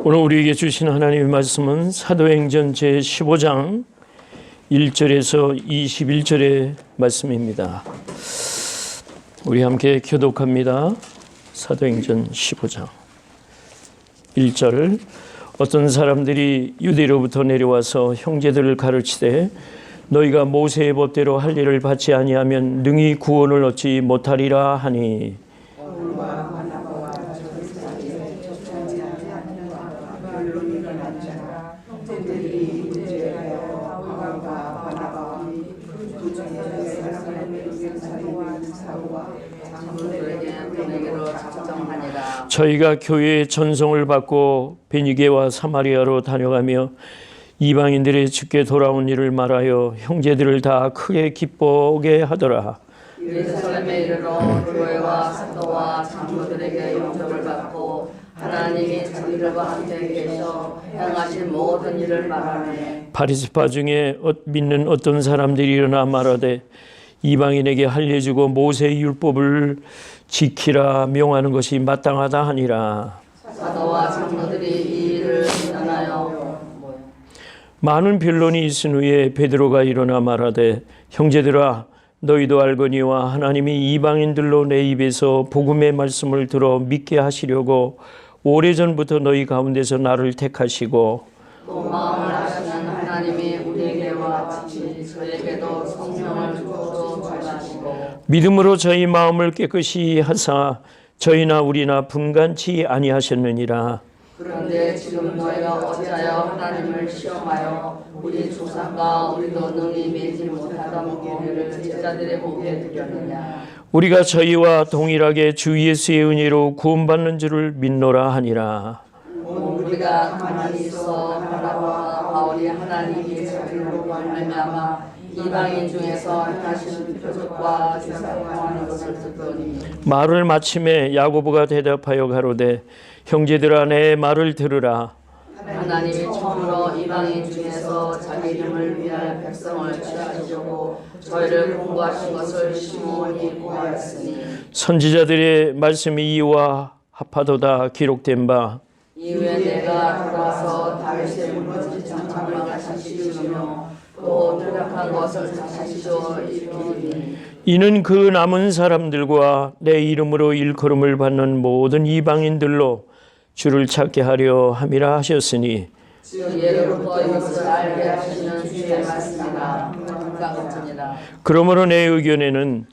오늘 우리에게 주신 하나님의 말씀은 사도행전 제15장 1절에서 21절의 말씀입니다. 우리 함께 교독합니다. 사도행전 15장 1절. 어떤 사람들이 유대로부터 내려와서 형제들을 가르치되 너희가 모세의 법대로 할 일을 받지 아니하면 능히 구원을 얻지 못하리라 하니, 저희가 교회의 전송을 받고 베니게와 사마리아로 다녀가며 이방인들의 주께 돌아온 일을 말하여 형제들을 다 크게 기뻐하게 하더라. 예루살렘에 이르러 교회와 사도와 장로들에게 영접을 받고 하나님이 자기들과 함께 계셔 행하신 모든 일을 말하네. 바리새파 중에 믿는 어떤 사람들이 일어나 말하되 이방인에게 알려주고 모세의 율법을 지키라 명하는 것이 마땅하다 하니라. 사도와 장로들이 이 일을 비난하여 많은 변론이 있은 후에 베드로가 일어나 말하되 형제들아 너희도 알거니와 하나님이 이방인들로 내 입에서 복음의 말씀을 들어 믿게 하시려고 오래전부터 너희 가운데서 나를 택하시고 또 마음을 아시는 하나님이 우리에게와 같이 저에게도 성령을 주어 전하시고 믿음으로 저희 마음을 깨끗이 하사 저희나 우리나 분간치 아니하셨느니라. 그런데 지금 너희가 어찌하여 하나님을 시험하여 우리 조상과 우리도 능히 매지 못하던 길을 제자들의 목에 두렸느냐. 우리가 저희와 동일하게 주 예수의 은혜로 구원받는 줄을 믿노라 하니라. 우리가 가만히 있어 바나바와 바울이 하나님이 자기로 말미암아 이방인 중에서 행하시는 표적과 제사를 행하는 것을 듣더니 말을 마침에 야고보가 대답하여 가로되 형제들아 내 말을 들으라. 하나님이 처음으로 이방인 중에서 자기 이름을 위하여 백성을 취하시려고 저희를 공부하신 것을 심오히 보았으니 선지자들의 말씀이 이와 합하도다 기록된 바 이후에 내가 돌아와서 다윗의 무너지지 장막을 다시 지으며 또 노력한 것을 다시 지어 일으키니 이는 그 남은 사람들과 내 이름으로 일컬음을 받는 모든 이방인들로 주를 찾게 하려 함이라 하셨으니 즉 예로부터 이것을 알게 하시는 주의 말씀이나 감과 같으니라. 그러므로 내 의견에는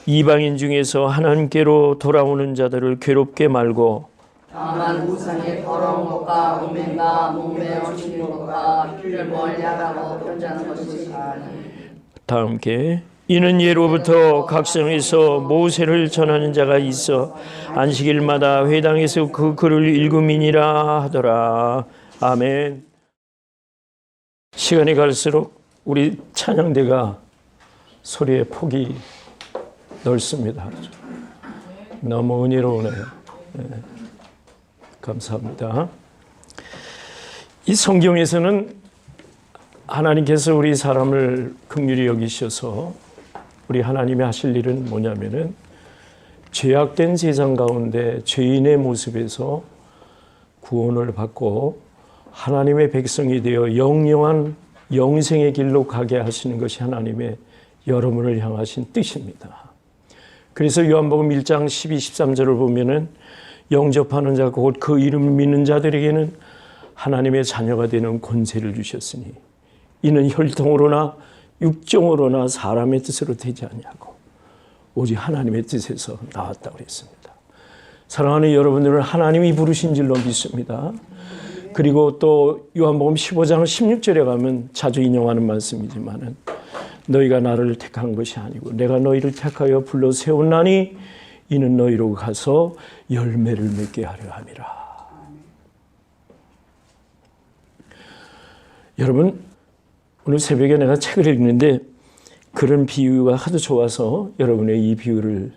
이방인 중에서 하나님께로 돌아오는 자들을 괴롭게 말고 다만 우상의 더러운 것과 음행과 목매어 죽이는 것과 피를 멀리하라고 편지하는 것이 가하니. 다 함께 이는 예로부터 각성에서 모세를 전하는 자가 있어 안식일마다 회당에서 그 글을 읽음이니라 하더라. 아멘. 시간이 갈수록 우리 찬양대가 소리의 폭이 넓습니다. 너무 은혜로우네요. 네. 감사합니다. 이 성경에서는 하나님께서 우리 사람을 긍휼히 여기셔서 우리 하나님이 하실 일은 뭐냐면은 죄악된 세상 가운데 죄인의 모습에서 구원을 받고 하나님의 백성이 되어 영영한 영생의 길로 가게 하시는 것이 하나님의 여러분을 향하신 뜻입니다. 그래서 요한복음 1장 12, 13절을 보면은 영접하는 자 곧 그 이름을 믿는 자들에게는 하나님의 자녀가 되는 권세를 주셨으니 이는 혈통으로나 육정으로나 사람의 뜻으로 되지 아니하고 오직 하나님의 뜻에서 나왔다고 했습니다. 사랑하는 여러분들은 하나님이 부르신 줄로 믿습니다. 그리고 또 요한복음 15장 16절에 가면 자주 인용하는 말씀이지만은 너희가 나를 택한 것이 아니고 내가 너희를 택하여 불러 세웠나니 이는 너희로 가서 열매를 맺게 하려 함이라. 여러분 오늘 새벽에 내가 책을 읽는데 그런 비유가 하도 좋아서 여러분의 이 비유를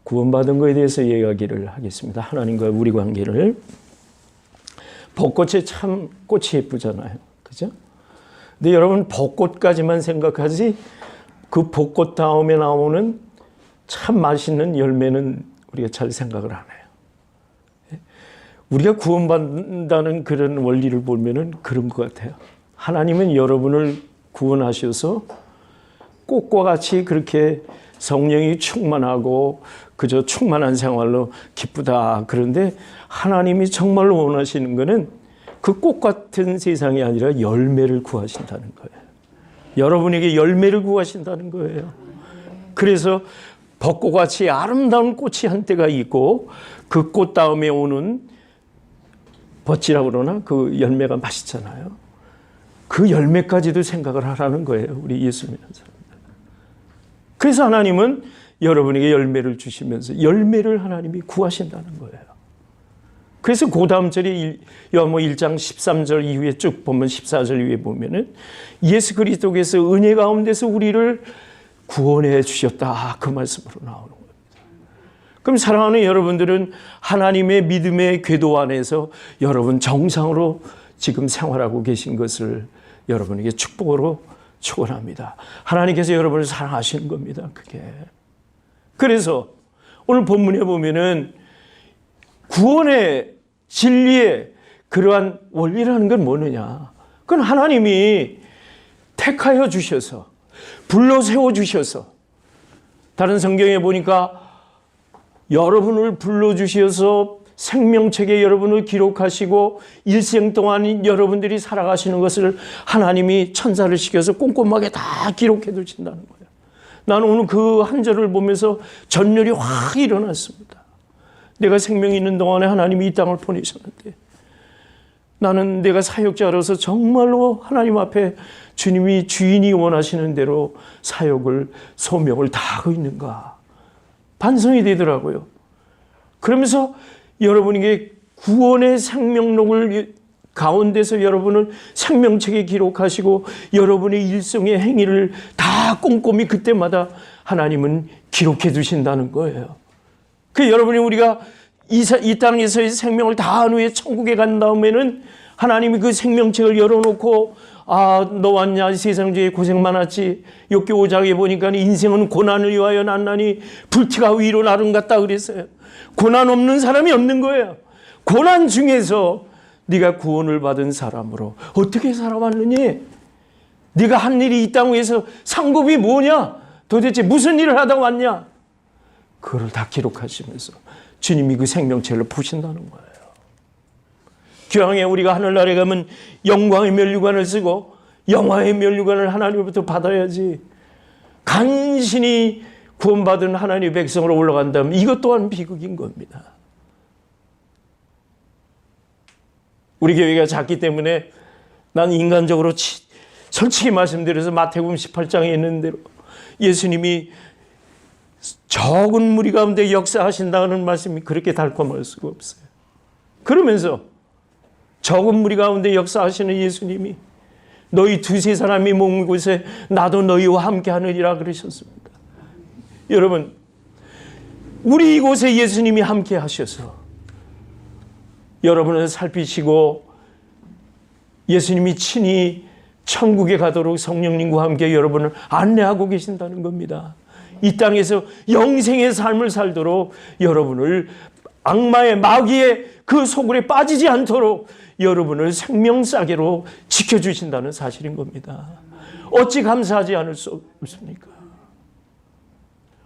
구원받은 것에 대해서 이야기를 하겠습니다. 하나님과 우리 관계를. 벚꽃에 참 꽃이 예쁘잖아요. 그죠? 근데 여러분 벚꽃까지만 생각하지 그 벚꽃 다음에 나오는 참 맛있는 열매는 우리가 잘 생각을 안 해요. 우리가 구원받는다는 그런 원리를 보면은 그런 것 같아요. 하나님은 여러분을 구원하셔서 꽃과 같이 그렇게 성령이 충만하고 그저 충만한 생활로 기쁘다. 그런데 하나님이 정말로 원하시는 것은 그 꽃 같은 세상이 아니라 열매를 구하신다는 거예요. 여러분에게 열매를 구하신다는 거예요. 그래서 벚꽃같이 아름다운 꽃이 한때가 있고 그 꽃 다음에 오는 벚지라고 그러나 그 열매가 맛있잖아요. 그 열매까지도 생각을 하라는 거예요. 우리 예수 믿는 사람들. 그래서 하나님은 여러분에게 열매를 주시면서 열매를 하나님이 구하신다는 거예요. 그래서 그 다음 절에 요한복음 1장 13절 이후에 쭉 보면 14절 이후에 보면은 예수 그리스도께서 은혜 가운데서 우리를 구원해 주셨다. 그 말씀으로 나오는 겁니다. 그럼 사랑하는 여러분들은 하나님의 믿음의 궤도 안에서 여러분 정상으로 지금 생활하고 계신 것을 여러분에게 축복으로 축원합니다. 하나님께서 여러분을 사랑하시는 겁니다. 그게. 그래서 오늘 본문에 보면은 구원의 진리의 그러한 원리라는 건 뭐느냐? 그건 하나님이 택하여 주셔서 불러 세워 주셔서 다른 성경에 보니까 여러분을 불러 주셔서 생명책에 여러분을 기록하시고 일생 동안 여러분들이 살아가시는 것을 하나님이 천사를 시켜서 꼼꼼하게 다 기록해 두신다는 거예요. 나는 오늘 그 한 절을 보면서 전율이 확 일어났습니다. 내가 생명이 있는 동안에 하나님이 이 땅을 보내셨는데 나는 내가 사역자로서 정말로 하나님 앞에 주님이 주인이 원하시는 대로 사역을 소명을 다하고 있는가 반성이 되더라고요. 그러면서 여러분에게 구원의 생명록을 가운데서 여러분을 생명책에 기록하시고 여러분의 일생의 행위를 다 꼼꼼히 그때마다 하나님은 기록해 두신다는 거예요. 그 여러분이 우리가 이 땅에서의 생명을 다한 후에 천국에 간 다음에는 하나님이 그 생명책을 열어놓고 너 왔냐 이 세상 중에 고생 많았지 욥기 5장에 보니까 인생은 고난을 위하여 났나니 불티가 위로 나름 같다 그랬어요. 고난 없는 사람이 없는 거예요. 고난 중에서 네가 구원을 받은 사람으로 어떻게 살아왔느니 네가 한 일이 이 땅 위에서 상급이 뭐냐 도대체 무슨 일을 하다 왔냐 그걸 다 기록하시면서 주님이 그 생명체를 푸신다는 거예요. 교황에 우리가 하늘나라에 가면 영광의 면류관을 쓰고 영화의 면류관을 하나님으로부터 받아야지 간신히 구원받은 하나님의 백성으로 올라간다면 이것 또한 비극인 겁니다. 우리 교회가 작기 때문에 난 인간적으로 솔직히 말씀드려서 마태복음 18장에 있는 대로 예수님이 적은 무리 가운데 역사하신다는 말씀이 그렇게 달콤할 수가 없어요. 그러면서 적은 무리 가운데 역사하시는 예수님이 너희 두세 사람이 모은 곳에 나도 너희와 함께 하느니라 그러셨습니다. 여러분 우리 이곳에 예수님이 함께 하셔서 여러분을 살피시고 예수님이 친히 천국에 가도록 성령님과 함께 여러분을 안내하고 계신다는 겁니다. 이 땅에서 영생의 삶을 살도록 여러분을 악마의 마귀의 그 소굴에 빠지지 않도록 여러분을 생명싸개로 지켜주신다는 사실인 겁니다. 어찌 감사하지 않을 수 없습니까?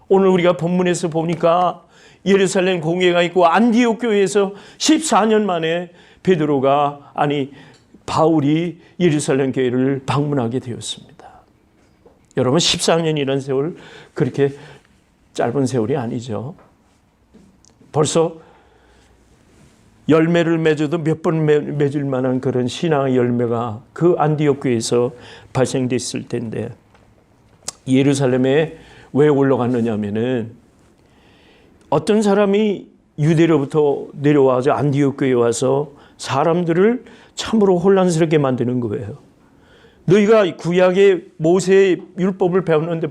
오늘 우리가 본문에서 보니까 예루살렘 공회가 있고 안디옥 교회에서 14년 만에 바울이 예루살렘 교회를 방문하게 되었습니다. 여러분 14년이라는 세월 그렇게 짧은 세월이 아니죠. 벌써 열매를 맺어도 몇 번 맺을 만한 그런 신앙의 열매가 그 안디옥 교회에서 발생됐을 텐데 예루살렘에 왜 올라갔느냐 하면은 어떤 사람이 유대로부터 내려와서 안디옥 교회에 와서 사람들을 참으로 혼란스럽게 만드는 거예요. 너희가 구약의 모세의 율법을 배웠는데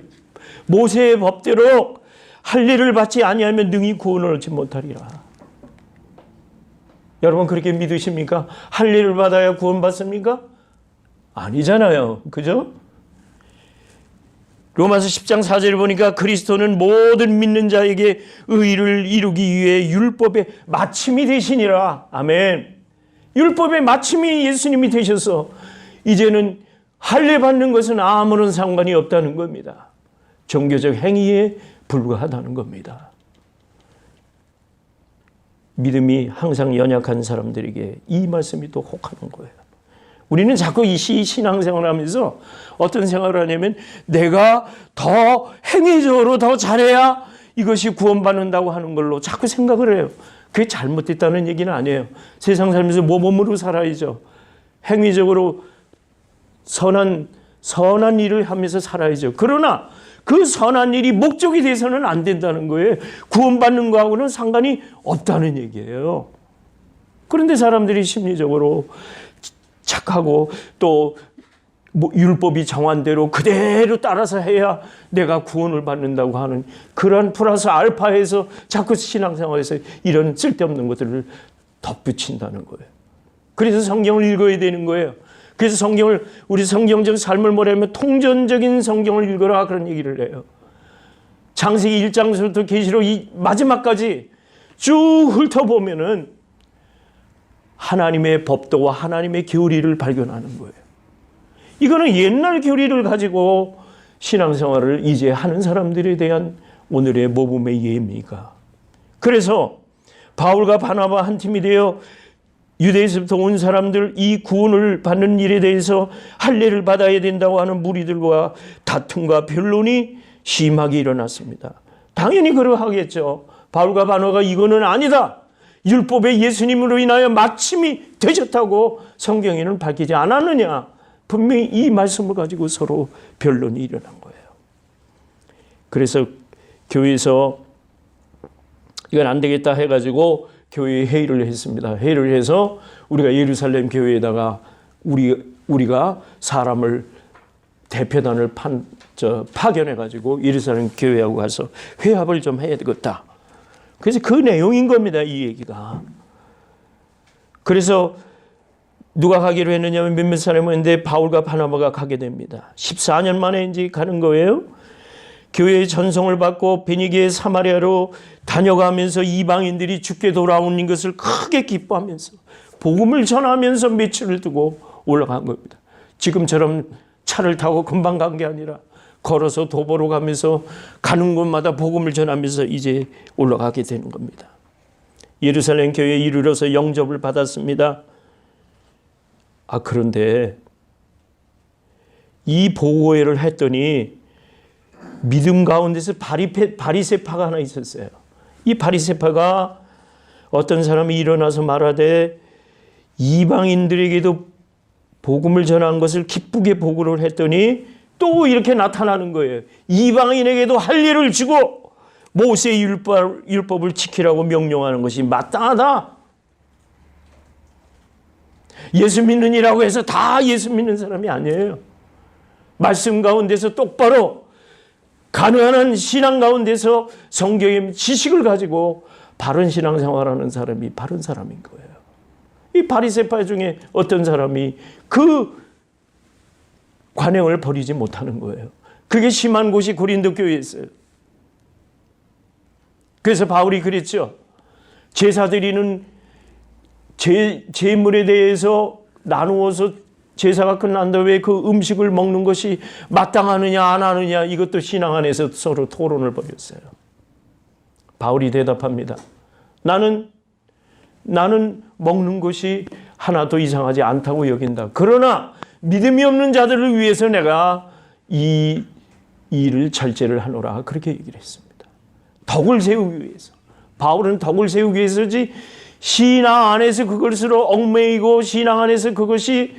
모세의 법대로 할 일을 받지 아니하면 능히 구원을 얻지 못하리라. 여러분 그렇게 믿으십니까? 할 일을 받아야 구원받습니까? 아니잖아요. 그죠? 로마서 10장 4절을 보니까 그리스도는 모든 믿는 자에게 의를 이루기 위해 율법의 마침이 되시니라. 아멘. 율법의 마침이 예수님이 되셔서 이제는 할례 받는 것은 아무런 상관이 없다는 겁니다. 종교적 행위에 불과하다는 겁니다. 믿음이 항상 연약한 사람들에게 이 말씀이 또 혹하는 거예요. 우리는 자꾸 이 신앙생활을 하면서 어떤 생각을 하냐면 내가 더 행위적으로 더 잘해야 이것이 구원받는다고 하는 걸로 자꾸 생각을 해요. 그게 잘못됐다는 얘기는 아니에요. 세상 살면서 모범으로 살아야죠. 행위적으로 선한 일을 하면서 살아야죠. 그러나 그 선한 일이 목적이 돼서는 안 된다는 거예요. 구원받는 거하고는 상관이 없다는 얘기예요. 그런데 사람들이 심리적으로 착하고 또 율법이 정한 대로 그대로 따라서 해야 내가 구원을 받는다고 하는 그런 플러스 알파에서 자꾸 신앙생활에서 이런 쓸데없는 것들을 덧붙인다는 거예요. 그래서 성경을 읽어야 되는 거예요. 그래서 우리 성경적 삶을 뭐라면 통전적인 성경을 읽어라 그런 얘기를 해요. 창세기 1장부터 계시록 마지막까지 쭉 훑어보면은 하나님의 법도와 하나님의 교리를 발견하는 거예요. 이거는 옛날 교리를 가지고 신앙생활을 이제 하는 사람들에 대한 오늘의 모범의 예입니다. 그래서 바울과 바나바 한 팀이 되어 유대에서부터 온 사람들 이 구원을 받는 일에 대해서 할례를 받아야 된다고 하는 무리들과 다툼과 변론이 심하게 일어났습니다. 당연히 그러하겠죠. 바울과 바나바가 이거는 아니다. 율법의 예수님으로 인하여 마침이 되셨다고 성경에는 밝히지 않았느냐. 분명히 이 말씀을 가지고 서로 변론이 일어난 거예요. 그래서 교회에서 이건 안 되겠다 해가지고 교회에 회의를 했습니다. 회의를 해서 우리가 예루살렘 교회에다가 우리가 사람을 대표단을 파견해가지고 예루살렘 교회하고 가서 회합을 좀 해야 되겠다. 그래서 그 내용인 겁니다. 이 얘기가. 그래서 누가 가기로 했느냐면 몇몇 사람이 있는데 바울과 바나바가 가게 됩니다. 14년 만에 이제 가는 거예요. 교회의 전송을 받고 베니게 사마리아로 다녀가면서 이방인들이 주께 돌아오는 것을 크게 기뻐하면서 복음을 전하면서 며칠을 두고 올라간 겁니다. 지금처럼 차를 타고 금방 간 게 아니라 걸어서 도보로 가면서 가는 곳마다 복음을 전하면서 이제 올라가게 되는 겁니다. 예루살렘 교회에 이르러서 영접을 받았습니다. 그런데 이 보고회를 했더니 믿음 가운데서 바리새파가 하나 있었어요. 이 바리새파가 어떤 사람이 일어나서 말하되 이방인들에게도 복음을 전한 것을 기쁘게 보고를 했더니 또 이렇게 나타나는 거예요. 이방인에게도 할례를 주고 모세의 율법을 지키라고 명령하는 것이 마땅하다. 예수 믿는이라고 해서 다 예수 믿는 사람이 아니에요. 말씀 가운데서 똑바로 가능한 신앙 가운데서 성경의 지식을 가지고 바른 신앙생활하는 사람이 바른 사람인 거예요. 이 바리새파 중에 어떤 사람이 그 관행을 버리지 못하는 거예요. 그게 심한 곳이 고린도 교회였어요. 그래서 바울이 그랬죠. 제사 드리는 제물에 대해서 나누어서 제사가 끝난다 왜 그 음식을 먹는 것이 마땅하느냐 안 하느냐 이것도 신앙 안에서 서로 토론을 벌였어요. 바울이 대답합니다. 나는 먹는 것이 하나도 이상하지 않다고 여긴다. 그러나 믿음이 없는 자들을 위해서 내가 이 일을 절제를 하노라 그렇게 얘기를 했습니다. 덕을 세우기 위해서. 바울은 덕을 세우기 위해서지 신앙 안에서 그것으로 얽매이고 신앙 안에서 그것이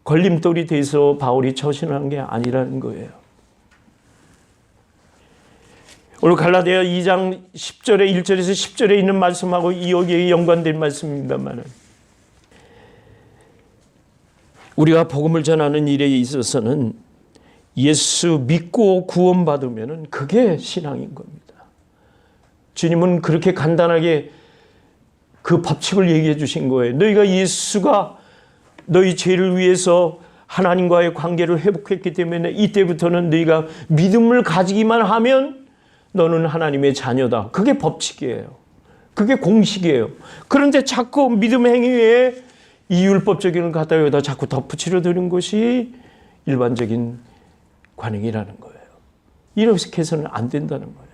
걸림돌이 돼서 바울이 처신한 게 아니라는 거예요. 오늘 갈라디아 2장 10절에 1절에서 10절에 있는 말씀하고 여기에 연관된 말씀입니다만 우리가 복음을 전하는 일에 있어서는 예수 믿고 구원받으면 그게 신앙인 겁니다. 주님은 그렇게 간단하게 그 법칙을 얘기해 주신 거예요. 너희가 예수가 너희 죄를 위해서 하나님과의 관계를 회복했기 때문에 이때부터는 너희가 믿음을 가지기만 하면 너는 하나님의 자녀다. 그게 법칙이에요. 그게 공식이에요. 그런데 자꾸 믿음 행위에 이 율법적인 걸 갖다 여기다 자꾸 덧붙이려 드는 것이 일반적인 관행이라는 거예요. 이렇게 해서는 안 된다는 거예요.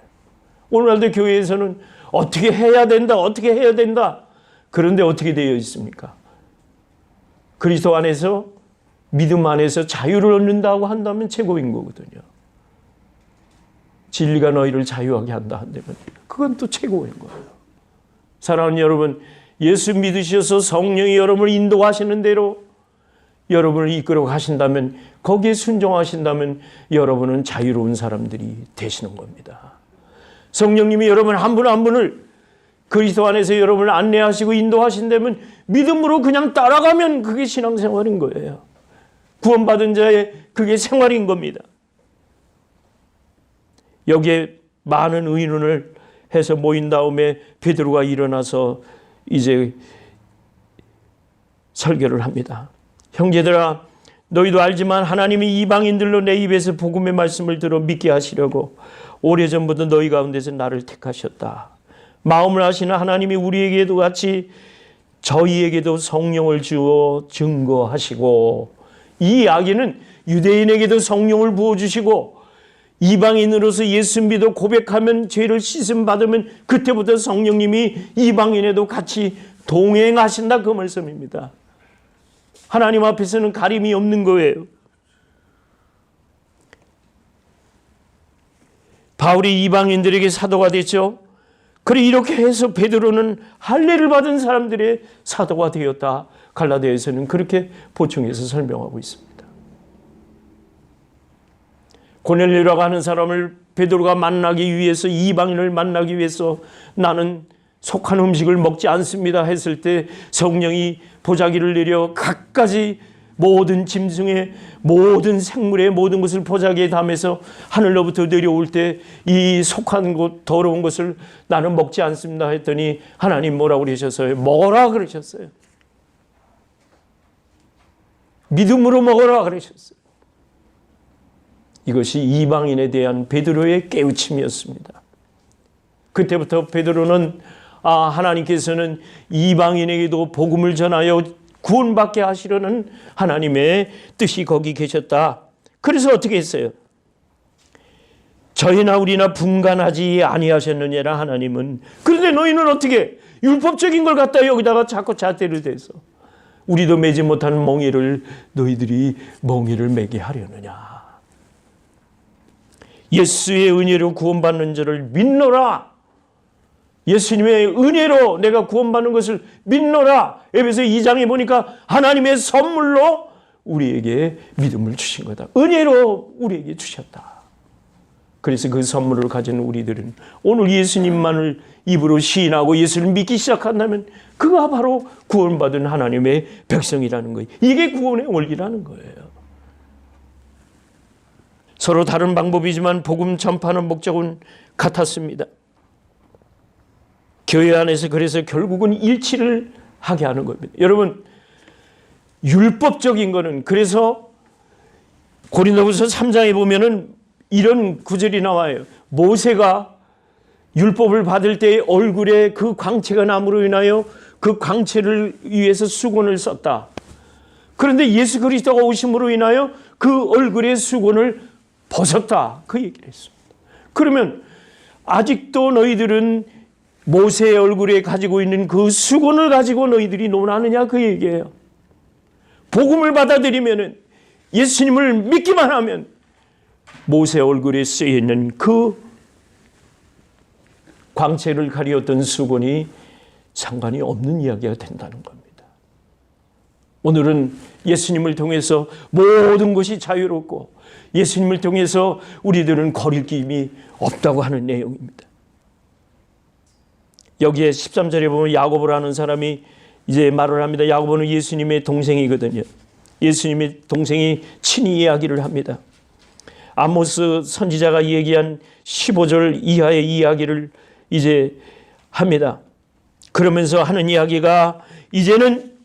오늘날도 교회에서는 어떻게 해야 된다, 어떻게 해야 된다. 그런데 어떻게 되어 있습니까? 그리스도 안에서 믿음 안에서 자유를 얻는다고 한다면 최고인 거거든요. 진리가 너희를 자유하게 한다 한다면 그건 또 최고인 거예요. 사랑하는 여러분, 예수 믿으셔서 성령이 여러분을 인도하시는 대로 여러분을 이끌어 가신다면, 거기에 순종하신다면 여러분은 자유로운 사람들이 되시는 겁니다. 성령님이 여러분 한 분 한 분을 그리스도 안에서 여러분을 안내하시고 인도하신다면 믿음으로 그냥 따라가면 그게 신앙생활인 거예요. 구원받은 자의 그게 생활인 겁니다. 여기에 많은 의논을 해서 모인 다음에 베드로가 일어나서 이제 설교를 합니다. 형제들아, 너희도 알지만 하나님이 이방인들로 내 입에서 복음의 말씀을 들어 믿게 하시려고 오래전부터 너희 가운데서 나를 택하셨다. 마음을 아시는 하나님이 우리에게도 같이 저희에게도 성령을 주어 증거하시고, 이 이야기는 유대인에게도 성령을 부어주시고 이방인으로서 예수 믿어 고백하면 죄를 씻음 받으면 그때부터 성령님이 이방인에도 같이 동행하신다, 그 말씀입니다. 하나님 앞에서는 가림이 없는 거예요. 바울이 이방인들에게 사도가 됐죠. 그래 이렇게 해서 베드로는 할례를 받은 사람들의 사도가 되었다. 갈라디아에서는 그렇게 보충해서 설명하고 있습니다. 고넬료라고 하는 사람을 베드로가 만나기 위해서, 이방인을 만나기 위해서 나는 속한 음식을 먹지 않습니다 했을 때 성령이 보자기를 내려 갖가지 모든 짐승의 모든 생물의 모든 것을 보자기에 담아서 하늘로부터 내려올 때 이 속한 것, 더러운 것을 나는 먹지 않습니다 했더니 하나님 뭐라고 그러셨어요? 먹어라 그러셨어요. 믿음으로 먹어라 그러셨어요. 이것이 이방인에 대한 베드로의 깨우침이었습니다. 그때부터 베드로는 하나님께서는 이방인에게도 복음을 전하여 구원받게 하시려는 하나님의 뜻이 거기 계셨다. 그래서 어떻게 했어요? 저희나 우리나 분간하지 아니하셨느냐라 하나님은. 그런데 너희는 어떻게 율법적인 걸 갖다 여기다가 자꾸 잣대를 대서 우리도 매지 못한 멍에를 너희들이 멍에를 매게 하려느냐. 예수의 은혜로 구원받는 자를 믿노라. 예수님의 은혜로 내가 구원받는 것을 믿노라. 에베소 2장에 보니까 하나님의 선물로 우리에게 믿음을 주신 거다. 은혜로 우리에게 주셨다. 그래서 그 선물을 가진 우리들은 오늘 예수님만을 입으로 시인하고 예수를 믿기 시작한다면 그가 바로 구원받은 하나님의 백성이라는 거예요. 이게 구원의 원리라는 거예요. 서로 다른 방법이지만 복음 전파하는 목적은 같았습니다. 교회 안에서 그래서 결국은 일치를 하게 하는 겁니다. 여러분, 율법적인 거는, 그래서 고린도후서 3장에 보면은 이런 구절이 나와요. 모세가 율법을 받을 때 얼굴에 그 광채가 남으로 인하여 그 광채를 위해서 수건을 썼다. 그런데 예수 그리스도가 오심으로 인하여 그 얼굴의 수건을 벗었다. 그 얘기를 했습니다. 그러면 아직도 너희들은 모세의 얼굴에 가지고 있는 그 수건을 가지고 너희들이 논하느냐, 그 얘기예요. 복음을 받아들이면, 예수님을 믿기만 하면 모세 얼굴에 쓰여있는 그 광채를 가리었던 수건이 상관이 없는 이야기가 된다는 겁니다. 오늘은 예수님을 통해서 모든 것이 자유롭고 예수님을 통해서 우리들은 거리낌이 없다고 하는 내용입니다. 여기에 13절에 보면 야고보라는 사람이 이제 말을 합니다. 야고보는 예수님의 동생이거든요. 예수님의 동생이 친히 이야기를 합니다. 아모스 선지자가 얘기한 15절 이하의 이야기를 이제 합니다. 그러면서 하는 이야기가 이제는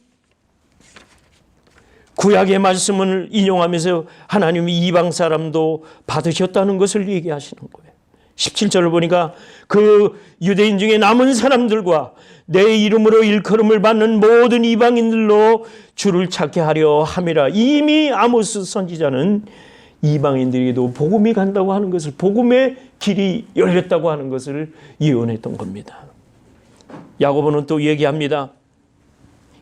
구약의 말씀을 인용하면서 하나님이 이방 사람도 받으셨다는 것을 얘기하시는 거예요. 17절을 보니까 그 유대인 중에 남은 사람들과 내 이름으로 일컬음을 받는 모든 이방인들로 주를 찾게 하려 함이라. 이미 아모스 선지자는 이방인들에게도 복음이 간다고 하는 것을, 복음의 길이 열렸다고 하는 것을 예언했던 겁니다. 야고보는 또 얘기합니다.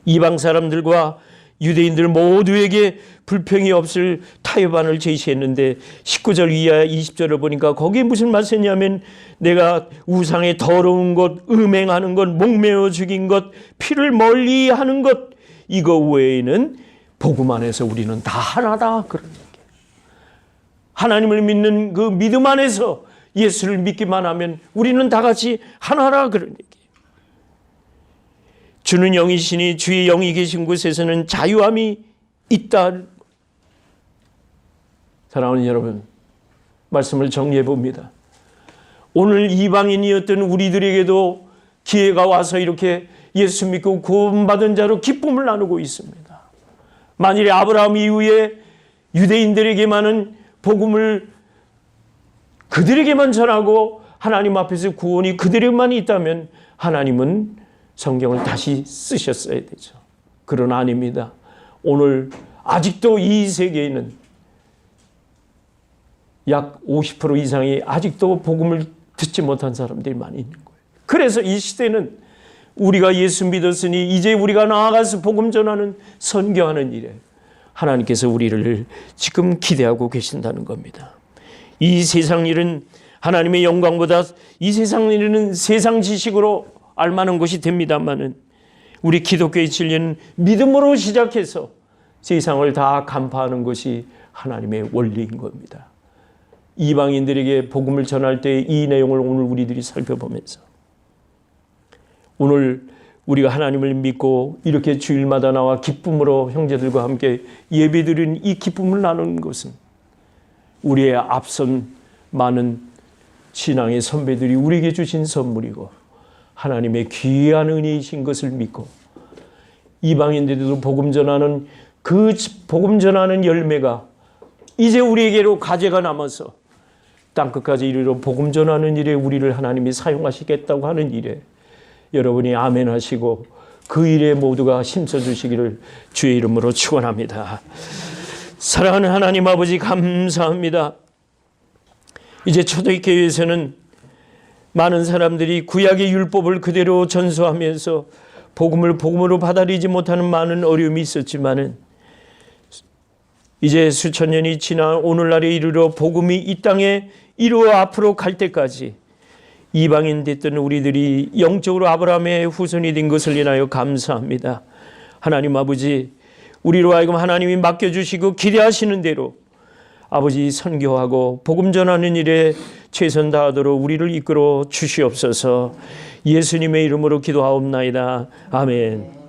이방 사람들과 유대인들 모두에게 불평이 없을 타협안을 제시했는데 19절 이하 20절을 보니까 거기에 무슨 말씀이냐면 내가 우상의 더러운 것, 음행하는 것, 목매어 죽인 것, 피를 멀리하는 것, 이거 외에는 복음 안에서 우리는 다 하나다, 그런 얘기예요. 하나님을 믿는 그 믿음 안에서 예수를 믿기만 하면 우리는 다 같이 하나라, 그런 얘기예요. 주는 영이시니 주의 영이 계신 곳에서는 자유함이 있다. 사랑하는 여러분, 말씀을 정리해 봅니다. 오늘 이방인이었던 우리들에게도 기회가 와서 이렇게 예수 믿고 구원받은 자로 기쁨을 나누고 있습니다. 만일에 아브라함 이후에 유대인들에게만은 복음을 그들에게만 전하고 하나님 앞에서 구원이 그들에게만 있다면 하나님은 성경을 다시 쓰셨어야 되죠. 그러나 아닙니다. 오늘 아직도 이 세계에는 약 50% 이상이 아직도 복음을 듣지 못한 사람들이 많이 있는 거예요. 그래서 이 시대는 우리가 예수 믿었으니 이제 우리가 나아가서 복음 전하는, 선교하는 일에 하나님께서 우리를 지금 기대하고 계신다는 겁니다. 이 세상 일은 하나님의 영광보다 이 세상 일은 세상 지식으로 알만한 것이 됩니다만은 우리 기독교의 진리는 믿음으로 시작해서 세상을 다 간파하는 것이 하나님의 원리인 겁니다. 이방인들에게 복음을 전할 때 이 내용을 오늘 우리들이 살펴보면서 오늘 우리가 하나님을 믿고 이렇게 주일마다 나와 기쁨으로 형제들과 함께 예배드리는 이 기쁨을 나누는 것은 우리의 앞선 많은 신앙의 선배들이 우리에게 주신 선물이고 하나님의 귀한 은혜이신 것을 믿고 이방인들도 복음 전하는 그 복음 전하는 열매가 이제 우리에게로 가재가 남아서 땅끝까지 이르러 복음 전하는 일에 우리를 하나님이 사용하시겠다고 하는 일에 여러분이 아멘 하시고 그 일에 모두가 힘써주시기를 주의 이름으로 축원합니다. 사랑하는 하나님 아버지, 감사합니다. 이제 초대교회에서는 많은 사람들이 구약의 율법을 그대로 전수하면서 복음으로 받아들이지 못하는 많은 어려움이 있었지만은 이제 수천 년이 지나 오늘날에 이르러 복음이 이 땅에 이루어 앞으로 갈 때까지 이방인 됐던 우리들이 영적으로 아브라함의 후손이 된 것을 인하여 감사합니다. 하나님 아버지, 우리로 하여금 하나님이 맡겨주시고 기대하시는 대로 아버지 선교하고 복음 전하는 일에 최선 다하도록 우리를 이끌어 주시옵소서. 예수님의 이름으로 기도하옵나이다. 아멘.